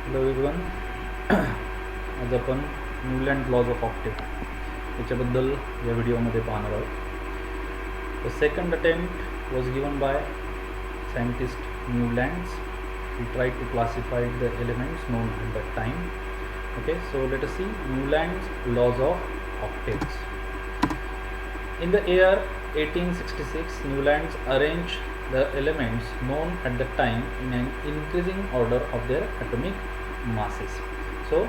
Hello everyone. आज आपण न्यूलँड lodge of Octave याच्याबद्दल या व्हिडिओमध्ये पाहणार आहोत. The second attempt was given by scientist Newlands. He tried to classify the elements known at that time. Okay, so let us see Newland's laws of octaves. In the year 1866, Newlands arranged the elements known at that time in an increasing order of their atomic masses. So,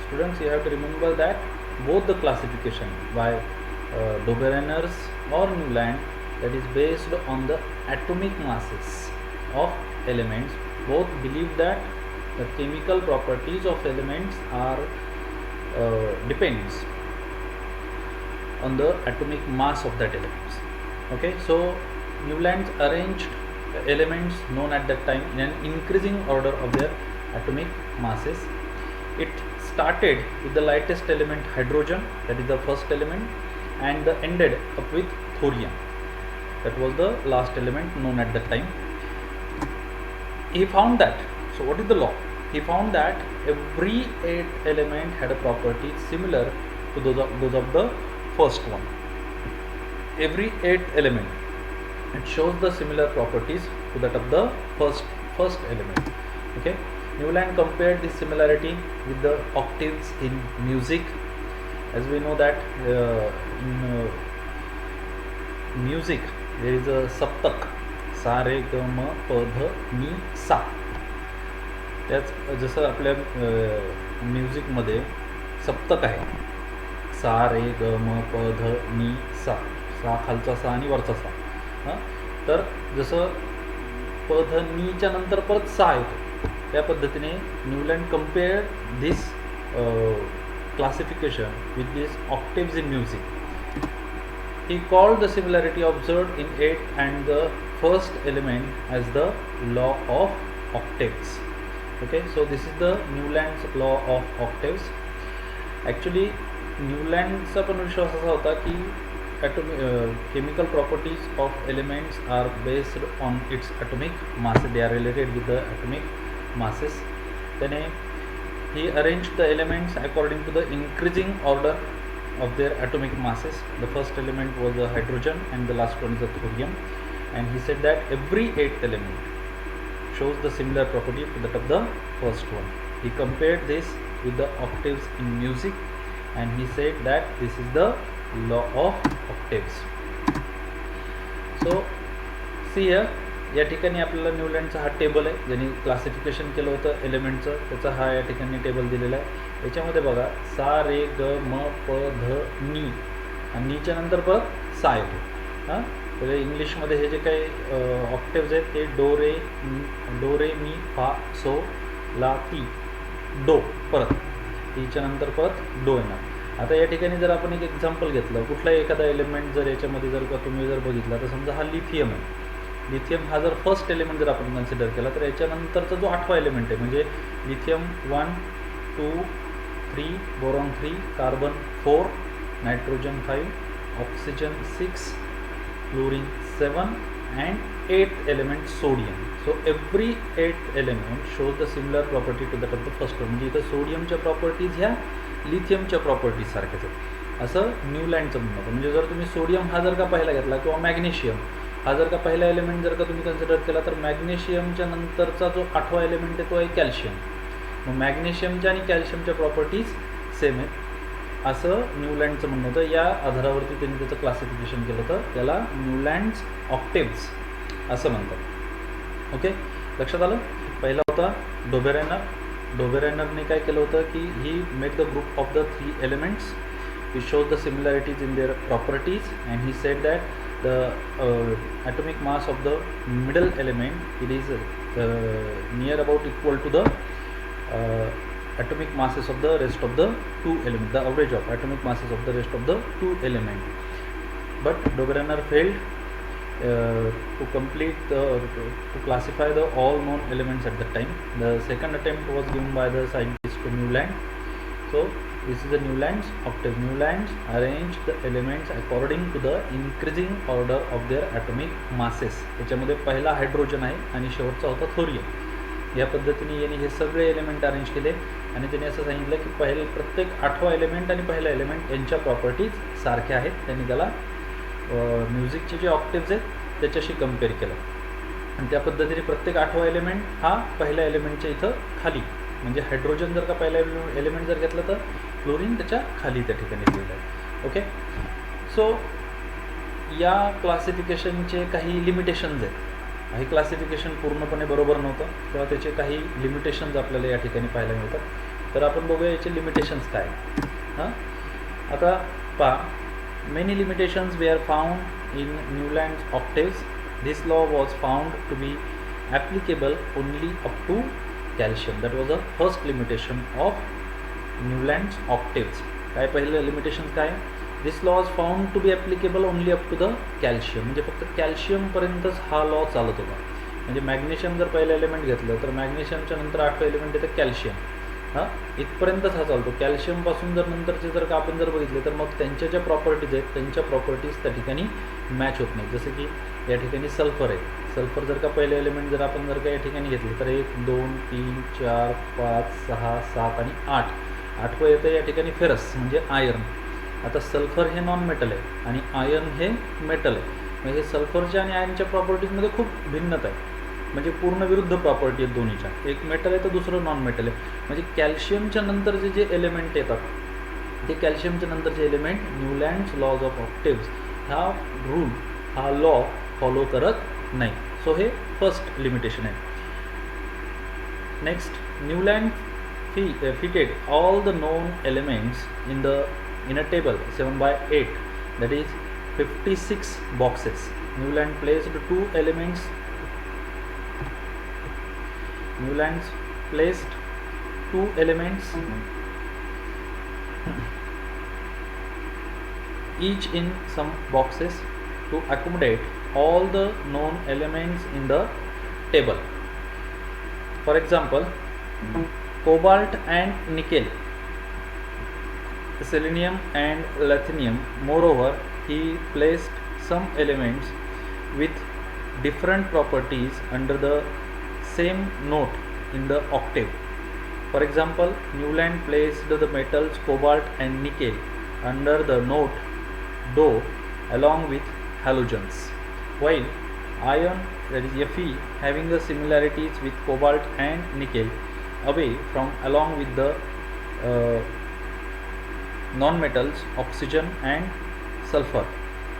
students, you have to remember that both the classification by Doberaners or Newland, that is based on the atomic masses of elements. Both believe that the chemical properties of elements are depends on the atomic mass of that elements. Okay, so Newlands arranged elements known at that time in an increasing order of their atomic masses. It started with the lightest element, hydrogen, that is the first element, and ended up with thorium. That was the last element known at that time. He found that, so what is the law? He found that every 8 element had a property similar to those of the first one. Every 8 element, it shows the similar properties to that of the first element. Okay, Newland compared this similarity with the octaves in music. As we know that in music there is a saptak, सा रे ग म प ध नी सा. त्याच जसं आपल्या म्युझिकमध्ये सप्तक आहे, सा रे ग म प ध नी सा. सा खालचा सा आणि वरचा सा. तर जसं प ध नीच्या नंतर परत सा येतो, त्या पद्धतीने Newland compare this classification with these octaves in music. He called the similarity observed in 8 and the first element as the law of octaves. Okay, so this is the Newland's law of octaves. Actually न्यूलँडचा पण विश्वास असा होता की chemical properties of elements are based on its atomic mass. They are related with the atomic masses. Then he arranged the elements according to the increasing order of their atomic masses. The first element was the hydrogen and the last one is the thorium. And he said that every 8th element shows the similar property to that of the first one. He compared this with the octaves in music and he said that this is the law of octaves. So see here, या ठिकाणी आपल्याला न्यूलँडचा हा table आहे, ज्यांनी classification केलं होतं एलिमेंटचं, त्याचा हा या ठिकाणी टेबल दिलेला आहे. याच्यामध्ये बघा सा रे ग म प ध नी आणि नीच्या नंतर परत सा येतो. हां, तर इंग्लिशमध्ये हे जे काही ऑक्टेव्ज आहेत ते डो रे मी फा सो ला ती डो, परत टीच्या नंतर परत डो येणार. आता या ठिकाणी जर आपण एक एक्झाम्पल घेतलं, कुठलाही एखादा एलिमेंट जर याच्यामध्ये जर का तुम्ही जर बघितला, तर समजा हा लिथियम आहे. लिथियम हा जर फर्स्ट एलिमेंट जर आपण कन्सिडर केला, तर याच्यानंतरचा जो 8वा एलिमेंट आहे म्हणजे lithium 1 2 3 boron 3 carbon 4 nitrogen 5 oxygen 6 chlorine 7 and 8th element sodium. So every 8th element shows the similar property to that of the first one. म्हणजे इथं सोडियमच्या प्रॉपर्टीज ह्या लिथियमच्या प्रॉपर्टीज सारख्याच आहेत असं न्यूलँडचं म्हणणं होतं. म्हणजे जर तुम्ही सोडियम हा जर का पहिला घेतला किंवा मॅग्नेशियम हा जर का पहिला एलिमेंट जर का तुम्ही कन्सिडर केला, तर मॅग्नेशियमच्या नंतरचा जो 8वा एलिमेंट आहे तो आहे कॅल्शियम. मग मॅग्नेशियमच्या आणि कॅल्शियमच्या प्रॉपर्टीज सेम आहेत असं न्यूलँडचं म्हणणं होतं. या आधारावरती त्यांनी त्याचं क्लासिफिकेशन केलं होतं. त्याला न्यूलँड्स ऑक्टेव्स असं म्हणतात. ओके, लक्षात आलं. पहिला होता डोबेरेनर. डोबेरेनरने काय केलं होतं की he make the group of the 3 elements. He shows the similarities in their properties and he said that the atomic mass of the middle element, it is near about equal to the atomic masses of the rest of the 2 elements, the average of atomic masses of the rest of the 2 elements. But Doberener failed to complete to classify the all known elements at that time. The second attempt was given by the scientist Newland. So this is the Newland's octave. Newlands arranged the elements according to the increasing order of their atomic masses. याच्यामध्ये पहिला hydrogen आहे आणि शेवटचा होता thorium. या पद्धतीने यांनी हे सगळे एलिमेंट अरेंज केले आणि त्यांनी असं सांगितलं की प्रत्येक 8वा एलिमेंट आणि पहिला एलिमेंट यांच्या प्रॉपर्टीज सारख्या आहेत. त्यांनी त्याला म्युझिकचे जे ऑक्टेव्ज आहेत त्याच्याशी कम्पेअर केलं आणि त्या पद्धतीने प्रत्येक 8वा एलिमेंट हा पहिल्या एलिमेंटच्या इथं खाली, म्हणजे हायड्रोजन जर का पहिला एलिमेंट जर घेतलं तर फ्लोरीन त्याच्या खाली त्या ठिकाणी लिहिलं आहे. ओके, सो या क्लासिफिकेशनचे काही लिमिटेशन्स आहेत. हे क्लासिफिकेशन पूर्णपणे बरोबर नव्हतं किंवा त्याचे काही लिमिटेशन्स आपल्याला या ठिकाणी पाहायला मिळतात. तर आपण बघूया याचे लिमिटेशन्स काय. आता पहा, many limitations we are found in Newlands octaves. This law was found to be applicable only up to calcium. That was a first limitation of Newlands octaves. काय पहिलं लिमिटेशन काय? This law was found to be applicable only up to the calcium. म्हणजे फक्त कॅल्शियमपर्यंतच हा law चालत होता. म्हणजे magnesium जर पहिलं एलिमेंट घेतलं तर मॅग्नेशियमच्या नंतर 8वं एलिमेंट येतं कॅल्शियम. इथपर्यंतच हा चालतो. कॅल्शियमपासून जर नंतरचे जर का आपण जर बघितले तर मग त्यांच्या ज्या प्रॉपर्टीज आहेत त्यांच्या प्रॉपर्टीज त्या ठिकाणी मॅच होत नाही. जसं की या ठिकाणी सल्फर आहे. सल्फर जर का पहिले एलिमेंट जर आपण जर का या ठिकाणी घेतले तर 1 2 3 4 5 6 7 आणि 8. 8वं येतं या ठिकाणी फेरस म्हणजे आयर्न. आता सल्फर हे नॉन मेटल आहे आणि आयर्न हे मेटल आहे. म्हणजे सल्फरच्या आणि आयर्नच्या प्रॉपर्टीजमध्ये खूप भिन्नता आहे. म्हणजे पूर्ण विरुद्ध प्रॉपर्टी आहेत दोन्हीच्या. एक मेटल आहे तर दुसरं नॉन मेटल आहे. म्हणजे कॅल्शियमच्या नंतरचे जे एलिमेंट येतात ते कॅल्शियमच्या नंतरचे element Newlands laws of octaves हा रूल हा लॉ फॉलो करत नाही. सो हे फर्स्ट लिमिटेशन आहे. Next, Newland fitted all the known elements in a table 7/8, that is 56 boxes. Newland placed two elements each in some boxes to accommodate all the known elements in the table. For example, cobalt and nickel, selenium and lithium. Moreover, he placed some elements with different properties under the same note in the octave. For example, Newland placed the metals cobalt and nickel under the note Do along with halogens, while iron, that is Fe, having the similarities with cobalt and nickel away from along with the non-metals oxygen and sulfur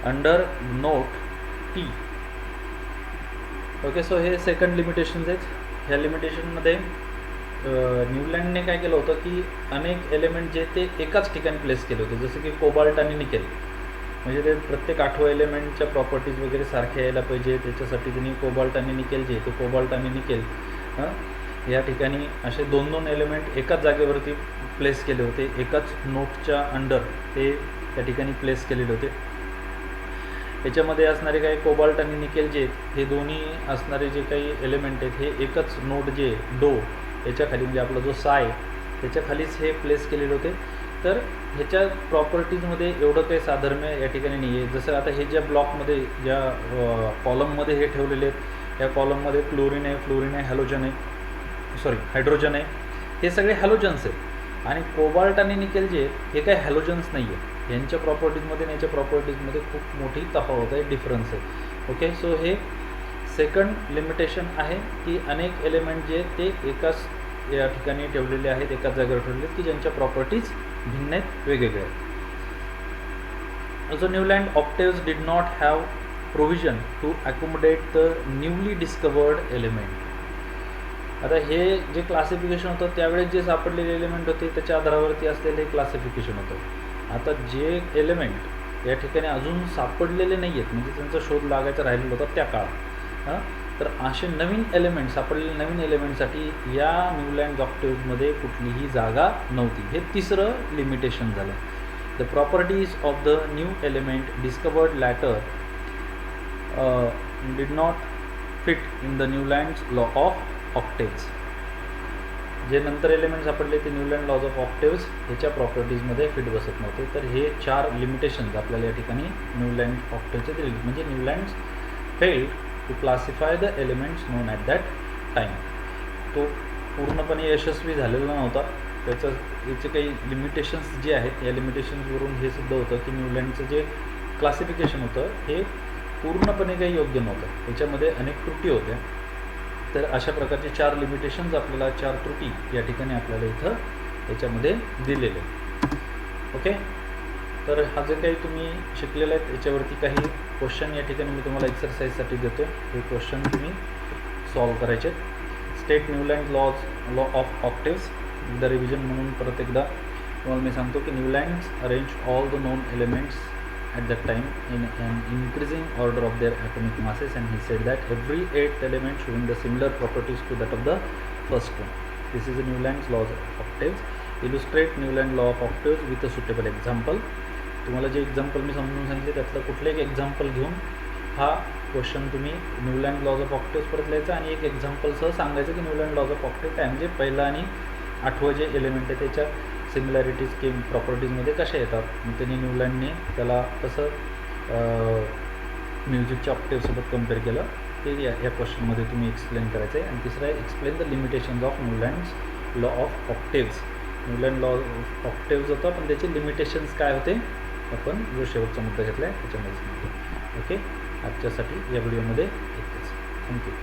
under note T. Okay, so हे second limitations आहेत. ह्या लिमिटेशनमध्ये न्यूलँडने काय केलं होतं की अनेक element जे ते एकाच ठिकाणी प्लेस केले होते. जसं की कोबाल्ट आणि निकेल, म्हणजे ते प्रत्येक 8व्या एलिमेंटच्या प्रॉपर्टीज वगैरे सारख्या यायला पाहिजे. त्याच्यासाठी त्यांनी कोबाल्ट आणि निकेल जे ते कोबाल्ट आणि निकेल या ठिकाणी असे 2-2 एलिमेंट एकाच जागेवरती प्लेस केले होते. एकाच नोटच्या अंडर ते त्या ठिकाणी प्लेस केलेले होते. याच्यामध्ये असणारे काही कोबाल्ट आणि निकेल जे हे दोन्ही असणारे जे काही एलिमेंट आहेत हे एकच नोट जे डो याच्याखाली म्हणजे आपला जो साय त्याच्या खालीच हे प्लेस केलेले होते. तर ह्याच्या प्रॉपर्टीजमध्ये एवढं काही साधर्म्य या ठिकाणी नाही आहे. जसं आता हे ज्या ब्लॉकमध्ये ज्या कॉलममध्ये हे ठेवलेले आहेत, या कॉलममध्ये क्लोरीन आहे, फ्लोरीन आहे, हायड्रोजन आहे, हे सगळे हॅलोजन्स आहेत. आणि कोबाल्ट आणि निकेल जे हे काही हॅलोजन्स नाही आहे. यांच्या प्रॉपर्टीजमध्ये आणि याच्या प्रॉपर्टीजमध्ये खूप मोठी तफावत आहे, डिफरन्स आहे. ओके, सो हे सेकंड लिमिटेशन आहे की अनेक एलिमेंट जे ते एकाच या ठिकाणी ठेवलेले आहेत, एकाच जागेवर ठेवलेले आहेत की ज्यांच्या प्रॉपर्टीज भिन्न आहेत, वेगवेगळे आहेत. Also, Newland octaves did not have provision to accommodate the newly discovered element. आता हे जे क्लासिफिकेशन होतं त्यावेळेस जे सापडलेले एलिमेंट होते त्याच्या आधारावरती असलेले क्लासिफिकेशन होतं. आता जे एलिमेंट या ठिकाणी अजून सापडलेले नाही आहेत, म्हणजे त्यांचा शोध लागायचा राहिलेला होता त्या काळात, तर असे नवीन एलिमेंट सापडलेले नवीन एलिमेंटसाठी या न्यूलँड ऑक्टेव्हमध्ये कुठलीही जागा नव्हती. हे तिसरं लिमिटेशन झालं. The properties of the new element discovered later did not fit in the Newland's law of octaves. जे नंतर एलिमेंट सापडले ते न्यूलँड लॉज ऑफ ऑक्टेव्स ह्याच्या प्रॉपर्टीजमध्ये फिट बसत नव्हते. तर हे 4 लिमिटेशन्स आपल्याला या ठिकाणी न्यूलँड ऑक्टेव्हचे दिले. म्हणजे Newlands failed to classify the elements known at that time. तो पूर्णपणे यशस्वी झालेला नव्हता. याचे काही लिमिटेशन्स जे आहेत, या लिमिटेशन्सवरून हे सिद्ध होतं की न्यूलँडचं जे क्लासिफिकेशन होतं हे पूर्णपणे काही योग्य नव्हतं, त्याच्यामध्ये अनेक त्रुटी होत्या. तर अशा प्रकारचे 4 लिमिटेशन्स आपल्याला, 4 त्रुटी या ठिकाणी आपल्याला इथं याच्यामध्ये दिलेले. ओके, तर हा जे काही तुम्ही शिकलेलं आहे याच्यावरती काही क्वेश्चन या ठिकाणी मी तुम्हाला एक्सरसाइजसाठी देतो. हे क्वेश्चन तुम्ही सॉल्व करायचे. State Newland law of octaves. एकदा रिव्हिजन म्हणून परत एकदा तुम्हाला मी सांगतो की Newlands arrange all the known elements at that time in an increasing order of their atomic masses, and he said that every 8 elements showing the similar properties to that of the first one. This is the Newland's law of octaves. Illustrate Newland law of octaves with a suitable example. तुम्हाला जे example मी समजून सांगितले त्यातलं कुठलं एक example घेऊन हा question तुम्ही न्यूलँड लॉज ऑफ ऑक्टेव्स परत लिहायचा आणि एक एक्झाम्पलसह सांगायचं की न्यूलँड लॉज ऑफ ऑक्टेव्ह काय, म्हणजे पहिला आणि 8वं जे एलिमेंट आहे त्याच्या सिमिलॅरिटीज की प्रॉपर्टीजमध्ये कशा येतात. मग त्यांनी न्यूलँडने त्याला कसं म्युझिकच्या ऑक्टेव्हसोबत कम्पेअर केलं ते या क्वेश्चनमध्ये तुम्ही एक्सप्लेन करायचं आहे. आणि तिसरं आहे explain the limitations of Newlands law of octaves. Newland law of octaves होता पण त्याचे लिमिटेशन्स काय होते आपण जो शेवटचा मुद्दा घेतला आहे त्याच्यामध्ये सांगतो. ओके, आजच्यासाठी या व्हिडिओमध्ये इतकंच. थँक्यू.